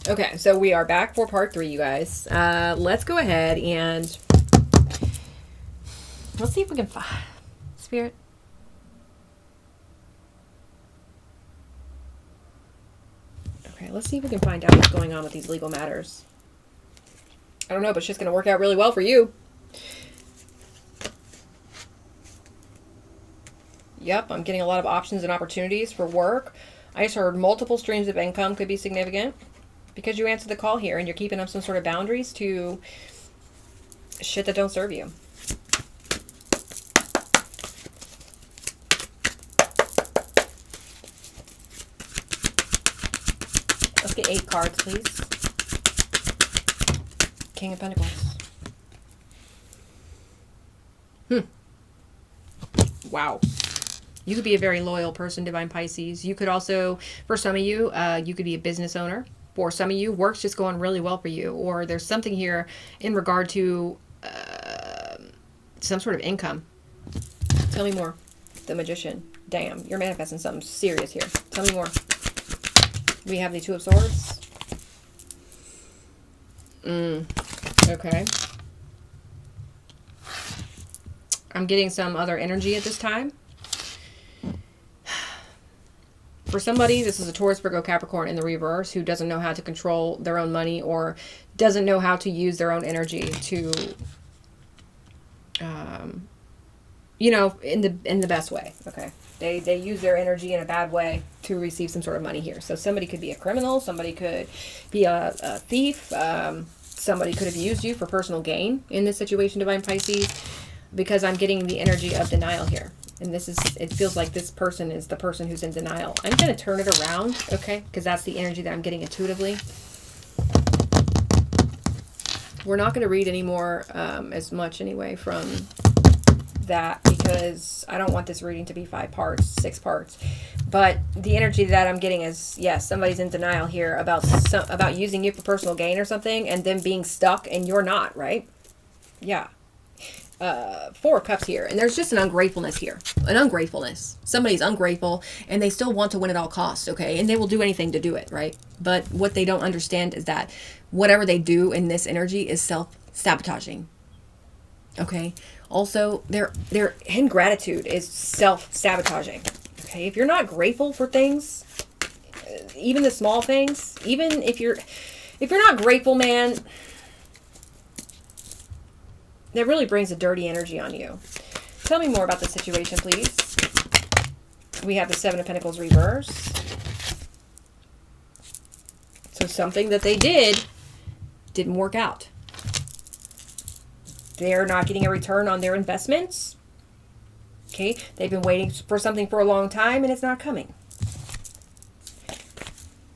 Okay, so we are back for part 3, you guys. Let's go ahead and let's see if we can find Spirit. Okay, let's see if we can find out what's going on with these legal matters. I don't know, but it's just going to work out really well for you. Yep, I'm getting a lot of options and opportunities for work. I just heard multiple streams of income could be significant because you answered the call here and you're keeping up some sort of boundaries to shit that don't serve you. Let's get 8 cards, please. King of Pentacles. Wow. You could be a very loyal person, Divine Pisces. You could also, for some of you, you could be a business owner. For some of you, work's just going really well for you. Or there's something here in regard to some sort of income. Tell me more. The Magician. Damn, you're manifesting something serious here. Tell me more. We have the Two of Swords. Okay. I'm getting some other energy at this time. For somebody, this is a Taurus, Virgo, Capricorn in the reverse who doesn't know how to control their own money or doesn't know how to use their own energy to, you know, in the best way. Okay. They use their energy in a bad way to receive some sort of money here. So somebody could be a criminal. Somebody could be a thief. Somebody could have used you for personal gain in this situation, Divine Pisces, because I'm getting the energy of denial here. And this is, it feels like this person is the person who's in denial. I'm going to turn it around, okay? Because that's the energy that I'm getting intuitively. We're not going to read anymore as much anyway from that because I don't want this reading to be 5 parts, 6 parts. But the energy that I'm getting is, yes, somebody's in denial here about using you for personal gain or something and them being stuck and you're not, right? Yeah. 4 of Cups here, and there's just an ungratefulness here. An ungratefulness. Somebody's ungrateful and they still want to win at all costs, okay? And they will do anything to do it, right? But what they don't understand is that whatever they do in this energy is self-sabotaging. Okay? Also, their ingratitude is self-sabotaging. Okay? If you're not grateful for things, even the small things, even if you're not grateful, man, that really brings a dirty energy on you. Tell me more about the situation, please. We have the 7 of Pentacles reverse. So something that they didn't work out. They're not getting a return on their investments. Okay, they've been waiting for something for a long time and it's not coming.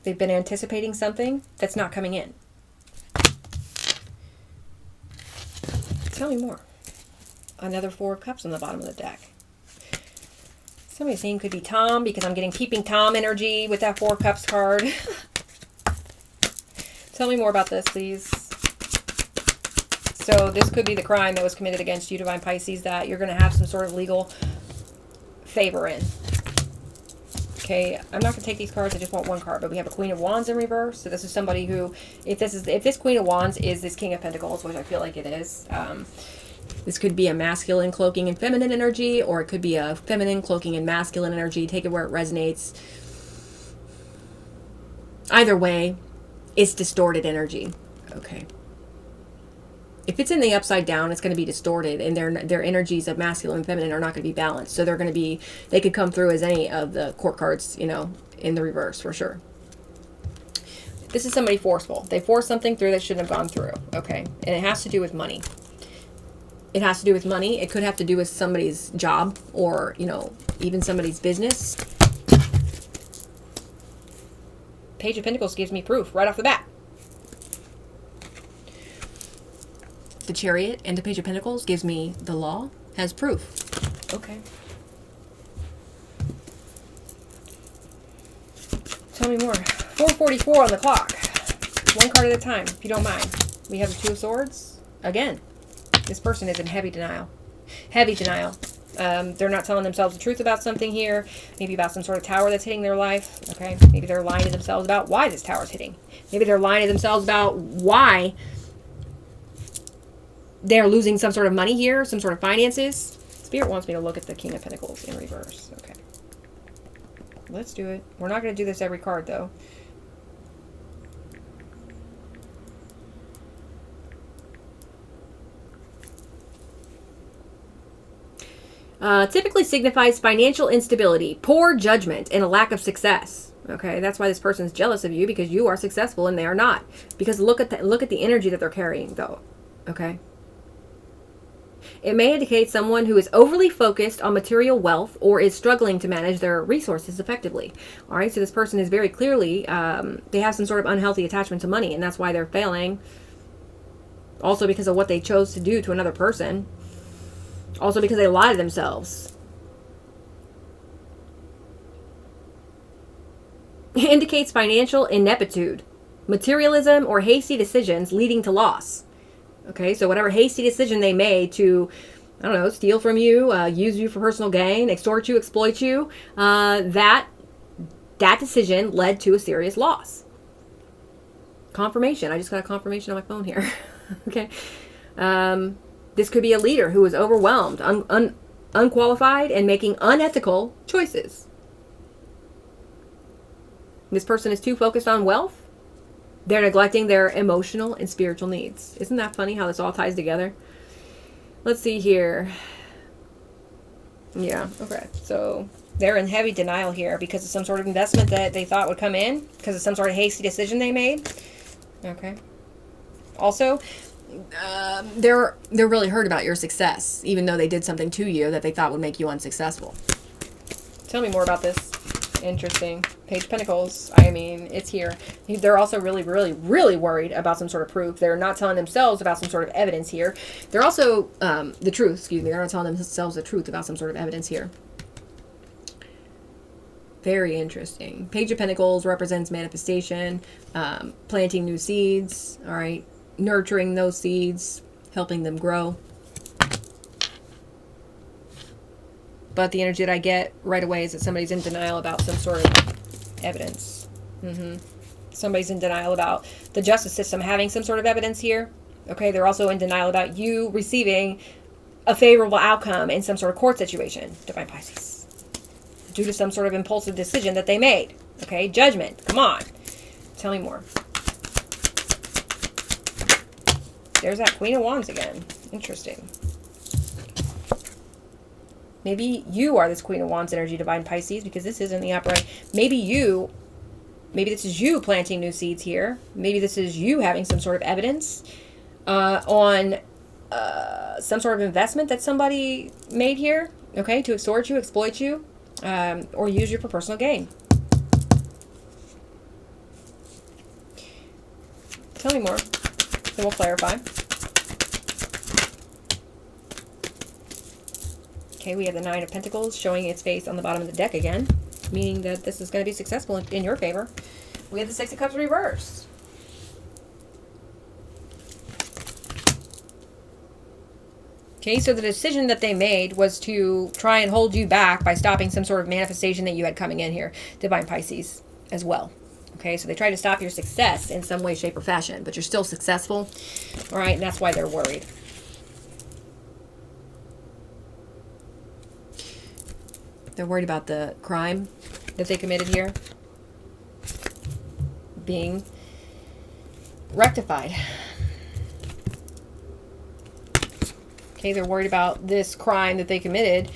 They've been anticipating something that's not coming in. Tell me more. Another 4 of Cups on the bottom of the deck. Somebody's name could be Tom because I'm getting Peeping Tom energy with that 4 of Cups card. Tell me more about this, please. So this could be the crime that was committed against you, Divine Pisces, that you're going to have some sort of legal favor in. Okay, I'm not going to take these cards. I just want 1 card. But we have a Queen of Wands in reverse. So this is somebody who, if this Queen of Wands is this King of Pentacles, which I feel like it is, this could be a masculine cloaking in feminine energy, or it could be a feminine cloaking in masculine energy. Take it where it resonates. Either way, it's distorted energy. Okay. If it's in the upside down, it's going to be distorted, and their energies of masculine and feminine are not going to be balanced. So they could come through as any of the court cards, you know, in the reverse for sure. This is somebody forceful. They forced something through that shouldn't have gone through. Okay, and it has to do with money. It has to do with money. It could have to do with somebody's job or, you know, even somebody's business. Page of Pentacles gives me proof right off the bat. The Chariot and the Page of Pentacles gives me the law has proof. Okay. Tell me more. 4:44 on the clock. 1 card at a time, if you don't mind. We have the 2 of Swords. Again, this person is in heavy denial. Heavy denial. They're not telling themselves the truth about something here. Maybe about some sort of tower that's hitting their life. Okay. Maybe they're lying to themselves about why this tower is hitting. Maybe they're lying to themselves about why they're losing some sort of money here, some sort of finances. Spirit wants me to look at the King of Pentacles in reverse. Okay. Let's do it. We're not going to do this every card, though. Typically signifies financial instability, poor judgment, and a lack of success. Okay, that's why this person's jealous of you, because you are successful and they are not. Because look at the energy that they're carrying, though. Okay. It may indicate someone who is overly focused on material wealth or is struggling to manage their resources effectively. All right, so this person is very clearly, they have some sort of unhealthy attachment to money, and that's why they're failing. Also because of what they chose to do to another person. Also because they lie to themselves. It indicates financial ineptitude, materialism, or hasty decisions leading to loss. Okay, so whatever hasty decision they made to, I don't know, steal from you, use you for personal gain, extort you, exploit you, that decision led to a serious loss. Confirmation. I just got a confirmation on my phone here. Okay. This could be a leader who is overwhelmed, unqualified, and making unethical choices. This person is too focused on wealth. They're neglecting their emotional and spiritual needs. Isn't that funny how this all ties together? Let's see here. Yeah, okay. So they're in heavy denial here because of some sort of investment that they thought would come in, because of some sort of hasty decision they made. Okay. Also, they're really hurt about your success, even though they did something to you that they thought would make you unsuccessful. Tell me more about this. Interesting. Page of Pentacles. I mean, it's here. They're also really, really, really worried about some sort of proof. They're not telling themselves about some sort of evidence here. They're also, the truth, excuse me. They're not telling themselves the truth about some sort of evidence here. Very interesting. Page of Pentacles represents manifestation, planting new seeds, all right, nurturing those seeds, helping them grow. But the energy that I get right away is that somebody's in denial about some sort of evidence. Somebody's in denial about the justice system having some sort of evidence here. Okay, they're also in denial about you receiving a favorable outcome in some sort of court situation, Divine Pisces, due to some sort of impulsive decision that they made. Okay, judgment. Come on. Tell me more. There's that Queen of Wands again. Interesting. Maybe you are this Queen of Wands energy, Divine Pisces, because this is in the upright. Maybe this is you planting new seeds here. Maybe this is you having some sort of evidence on some sort of investment that somebody made here, okay, to extort you, exploit you, or use you for personal gain. Tell me more, then we'll clarify. Okay, we have the Nine of Pentacles showing its face on the bottom of the deck again, meaning that this is going to be successful in your favor. We have the Six of Cups reversed. Okay, so the decision that they made was to try and hold you back by stopping some sort of manifestation that you had coming in here, Divine Pisces, as well. Okay, so they tried to stop your success in some way, shape, or fashion, but you're still successful. All right, and that's why they're worried. They're worried about the crime that they committed here being rectified. Okay, they're worried about this crime that they committed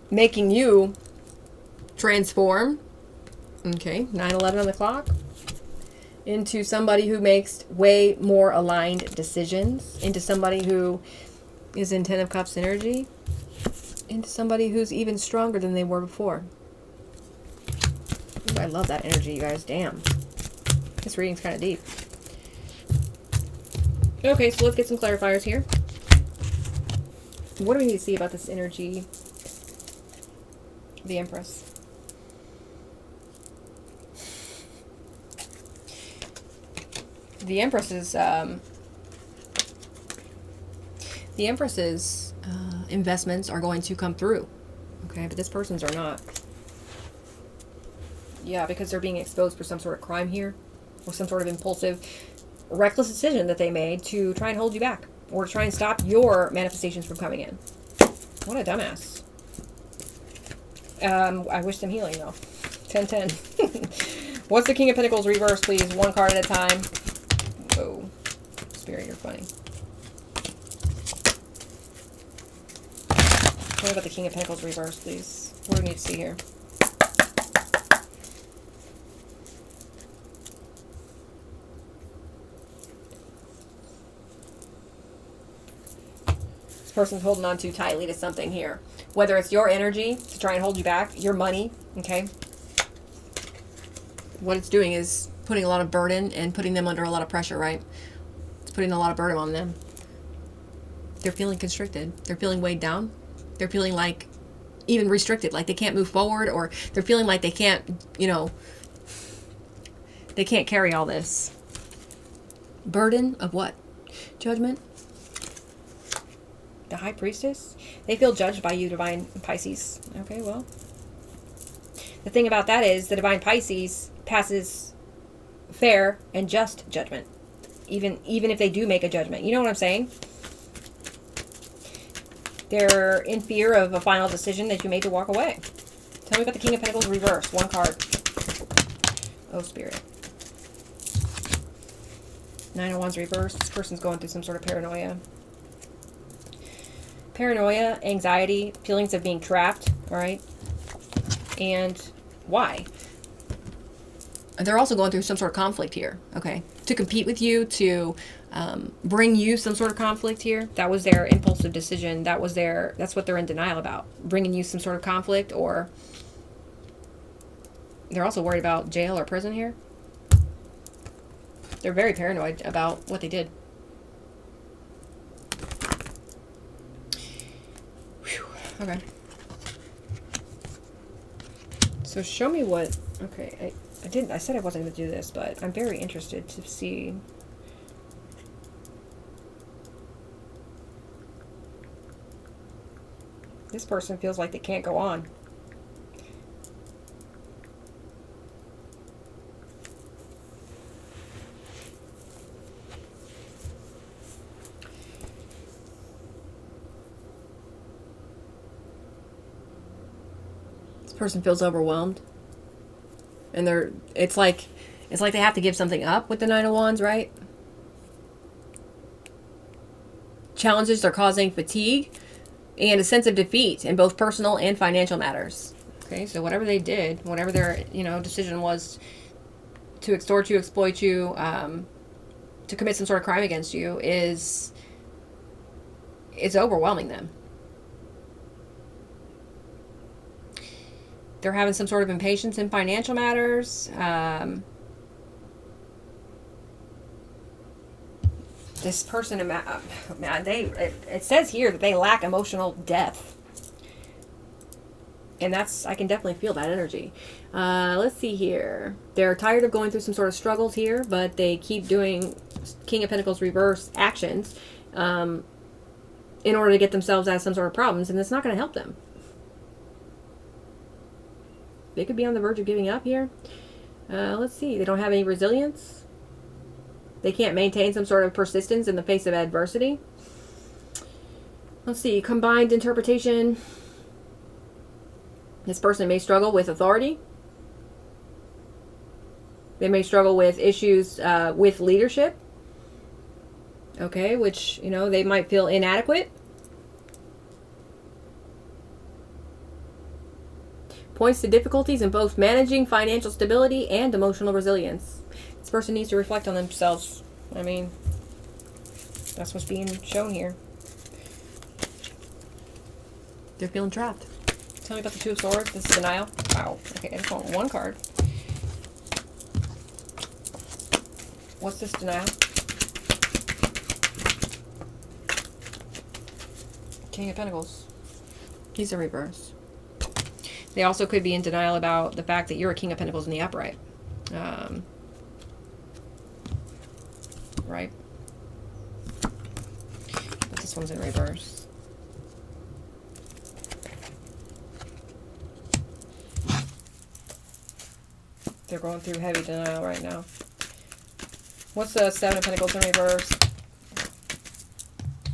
making you transform, okay, 9/11 on the clock, into somebody who makes way more aligned decisions, into somebody who is in Ten of Cups energy, into somebody who's even stronger than they were before. Ooh, I love that energy, you guys. Damn. This reading's kind of deep. Okay, so let's get some clarifiers here. What do we need to see about this energy? The Empress. The Empress is investments are going to come through. Okay, but this person's are not. Yeah, because they're being exposed for some sort of crime here, or some sort of impulsive, reckless decision that they made to try and hold you back, or to try and stop your manifestations from coming in. What a dumbass. I wish them healing, though. 10-10. What's the King of Pentacles reverse, please? One card at a time. Whoa. Spirit, you're funny. Tell me about the King of Pentacles reverse, please. What do we need to see here? This person's holding on too tightly to something here. Whether it's your energy to try and hold you back, your money, okay? What it's doing is putting a lot of burden and putting them under a lot of pressure, right? It's putting a lot of burden on them. They're feeling constricted. They're feeling weighed down. They're feeling like even restricted, like they can't move forward, or they're feeling like they can't, you know, they can't carry all this. Burden of what? Judgment? The High Priestess? They feel judged by you, Divine Pisces. Okay, well. The thing about that is the Divine Pisces passes fair and just judgment. Even if they do make a judgment. You know what I'm saying? They're in fear of a final decision that you made to walk away. Tell me about the King of Pentacles reverse. One card. Oh, Spirit. Nine of Wands reverse. This person's going through some sort of paranoia. Paranoia, anxiety, feelings of being trapped, all right? And why? They're also going through some sort of conflict here, okay? To compete with you, to bring you some sort of conflict here. That was their impulsive decision. That's what they're in denial about. Bringing you some sort of conflict, or they're also worried about jail or prison here. They're very paranoid about what they did. Whew. Okay. So show me what... Okay, I said I wasn't going to do this, but I'm very interested to see... This person feels like they can't go on. This person feels overwhelmed. And it's like they have to give something up with the Nine of Wands, right? Challenges are causing fatigue and a sense of defeat in both personal and financial matters. Okay, so whatever they did, whatever their decision was to extort you, exploit you, to commit some sort of crime against you, it's overwhelming them. They're having some sort of impatience in financial matters. This person, man, it says here that they lack emotional depth. And I can definitely feel that energy. Let's see here. They're tired of going through some sort of struggles here, but they keep doing King of Pentacles reverse actions in order to get themselves out of some sort of problems, and it's not going to help them. They could be on the verge of giving up here. Let's see. They don't have any resilience. They can't maintain some sort of persistence in the face of adversity. Let's see. Combined interpretation. This person may struggle with authority. They may struggle with issues with leadership. Okay, which, they might feel inadequate. Points to difficulties in both managing financial stability and emotional resilience. This person needs to reflect on themselves. I mean, that's what's being shown here. They're feeling trapped. Tell me about the Two of Swords. This is denial. Wow. Okay, I just want one card. What's this denial? King of Pentacles. He's in reverse. They also could be in denial about the fact that you're a King of Pentacles in the upright. Right? But this one's in reverse. They're going through heavy denial right now. What's the Seven of Pentacles in reverse?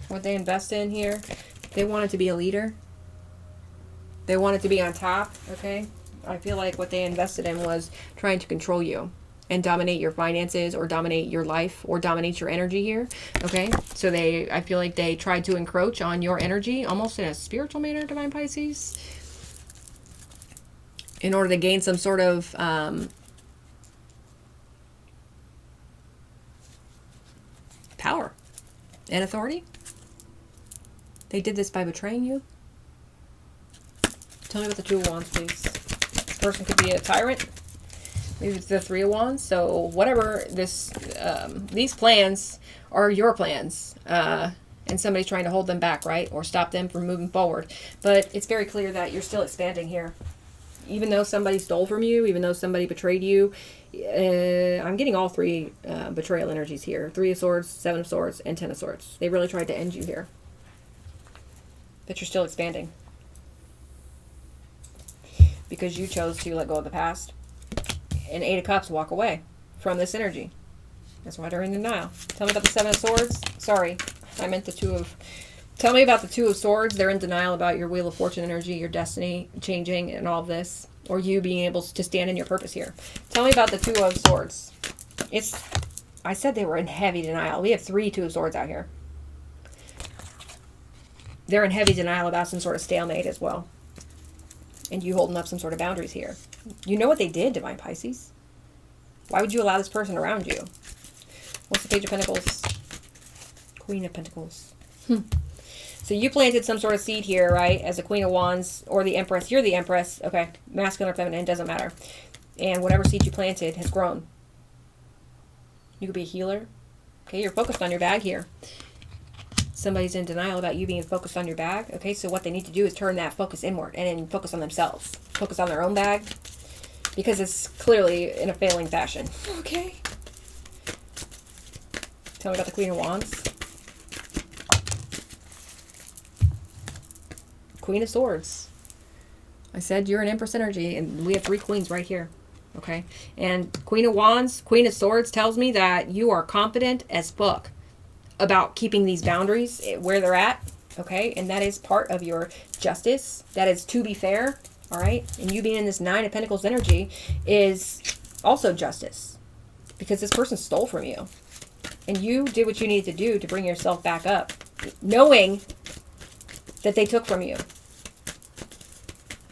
What they invest in here? They wanted to be a leader. They wanted to be on top, okay? I feel like what they invested in was trying to control you and dominate your finances or dominate your life or dominate your energy here, okay? So I feel like they tried to encroach on your energy almost in a spiritual manner, Divine Pisces, in order to gain some sort of power and authority. They did this by betraying you. Tell me about the Two of Wands, please. This person could be a tyrant. Maybe it's the Three of Wands. So whatever these plans are your plans. And somebody's trying to hold them back, right? Or stop them from moving forward. But it's very clear that you're still expanding here. Even though somebody stole from you, even though somebody betrayed you, I'm getting all three betrayal energies here. Three of Swords, Seven of Swords, and Ten of Swords. They really tried to end you here. But you're still expanding. Because you chose to let go of the past. And Eight of Cups, walk away from this energy. That's why they're in denial. Tell me about the Seven of Swords. Sorry, I meant the Two of... Tell me about the Two of Swords. They're in denial about your Wheel of Fortune energy, your destiny changing and all of this. Or you being able to stand in your purpose here. Tell me about the Two of Swords. I said they were in heavy denial. We have three Two of Swords out here. They're in heavy denial about some sort of stalemate as well. And you holding up some sort of boundaries here. You know what they did, Divine Pisces. Why would you allow this person around you? What's the Page of Pentacles? Queen of Pentacles. So you planted some sort of seed here, right? As the Queen of Wands or the Empress. You're the Empress. Okay. Masculine or feminine, doesn't matter. And whatever seed you planted has grown. You could be a healer. Okay, you're focused on your bag here. Somebody's in denial about you being focused on your bag. Okay, so what they need to do is turn that focus inward and then focus on themselves. Focus on their own bag. Because it's clearly in a failing fashion. Okay. Tell me about the Queen of Wands. Queen of Swords. I said you're an Empress energy, and we have three queens right here. Okay? And Queen of Wands, Queen of Swords tells me that you are confident as fuck about keeping these boundaries where they're at. Okay? And that is part of your justice. That is to be fair. All right? And you being in this Nine of Pentacles energy is also justice. Because this person stole from you. And you did what you needed to do to bring yourself back up. Knowing that they took from you.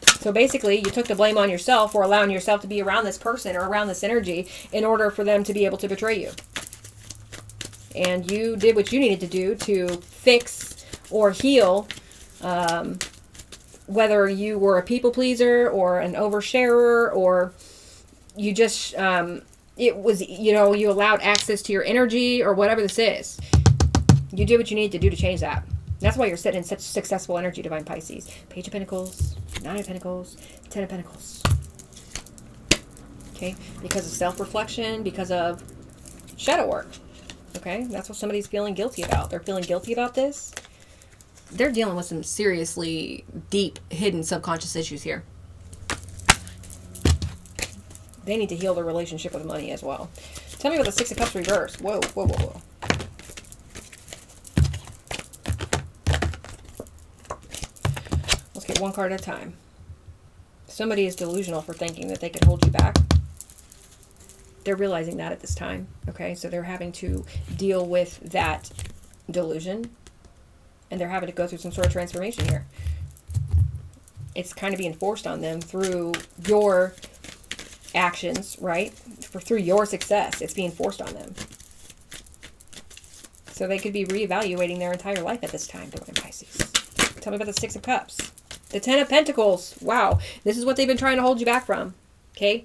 So basically, you took the blame on yourself for allowing yourself to be around this person or around this energy in order for them to be able to betray you. And you did what you needed to do to fix or heal, whether you were a people pleaser or an oversharer, or you just, it was, you know, you allowed access to your energy or whatever this is. You did what you needed to do to change that. That's why you're sitting in such successful energy, Divine Pisces. Page of Pentacles, Nine of Pentacles, Ten of Pentacles. Okay? Because of self-reflection, because of shadow work. Okay? That's what somebody's feeling guilty about. They're feeling guilty about this. They're dealing with some seriously deep, hidden subconscious issues here. They need to heal their relationship with money as well. Tell me about the Six of Cups reverse. Whoa, whoa, whoa, whoa. One card at a time. Somebody is delusional for thinking that they can hold you back. They're realizing that at this time. Okay, so they're having to deal with that delusion. And they're having to go through some sort of transformation here. It's kind of being forced on them through your actions, right? Through your success. It's being forced on them. So they could be reevaluating their entire life at this time, Divine Pisces. Tell me about the Six of Cups. The Ten of Pentacles. Wow. This is what they've been trying to hold you back from. Okay?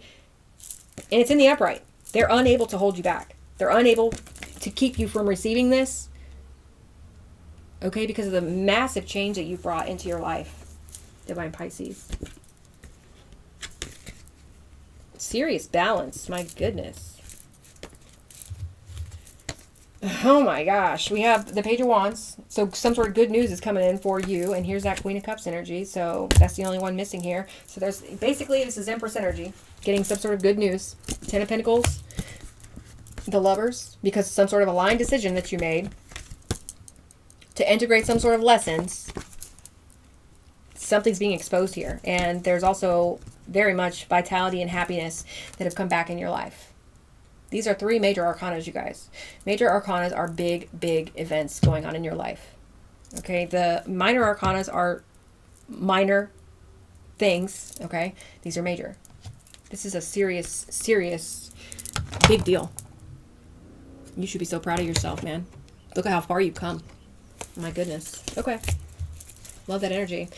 And it's in the upright. They're unable to hold you back. They're unable to keep you from receiving this. Okay? Because of the massive change that you've brought into your life, Divine Pisces. Serious balance. My goodness. Oh my gosh. We have the Page of Wands. So some sort of good news is coming in for you. And here's that Queen of Cups energy. So that's the only one missing here. So there's basically, this is Empress energy. Getting some sort of good news. Ten of Pentacles. The Lovers. Because some sort of aligned decision that you made to integrate some sort of lessons. Something's being exposed here. And there's also very much vitality and happiness that have come back in your life. These are 3 major arcanas, you guys. Major arcanas are big, big events going on in your life. Okay, the minor arcanas are minor things, okay? These are major. This is a serious, serious, big deal. You should be so proud of yourself, man. Look at how far you've come. My goodness. Okay. Love that energy.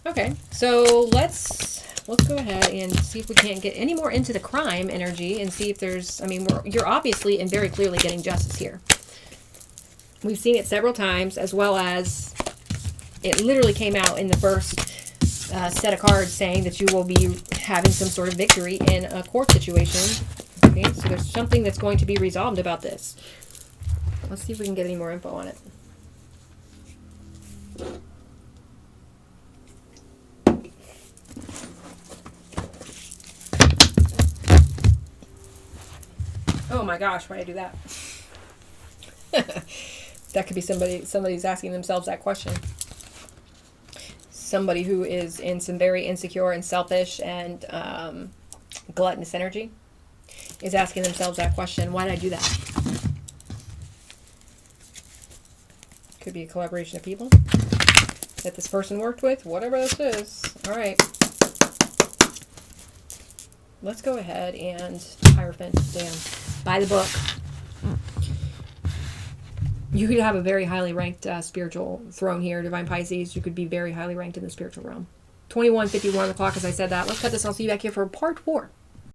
Okay, so let's go ahead and see if we can't get any more into the crime energy and see if there's, I mean, you're obviously and very clearly getting justice here. We've seen it several times, as well as it literally came out in the first set of cards saying that you will be having some sort of victory in a court situation. Okay, so there's something that's going to be resolved about this. Let's see if we can get any more info on it. Oh my gosh, why did I do that? That could be somebody's asking themselves that question. Somebody who is in some very insecure and selfish and gluttonous energy is asking themselves that question. Why did I do that? Could be a collaboration of people that this person worked with, whatever this is. All right. Let's go ahead and Hierophant, damn, by the book. You could have a very highly ranked spiritual throne here, Divine Pisces. You could be very highly ranked in the spiritual realm. 21:51 on the clock as I said that. Let's cut this. I'll see you back here for part 4.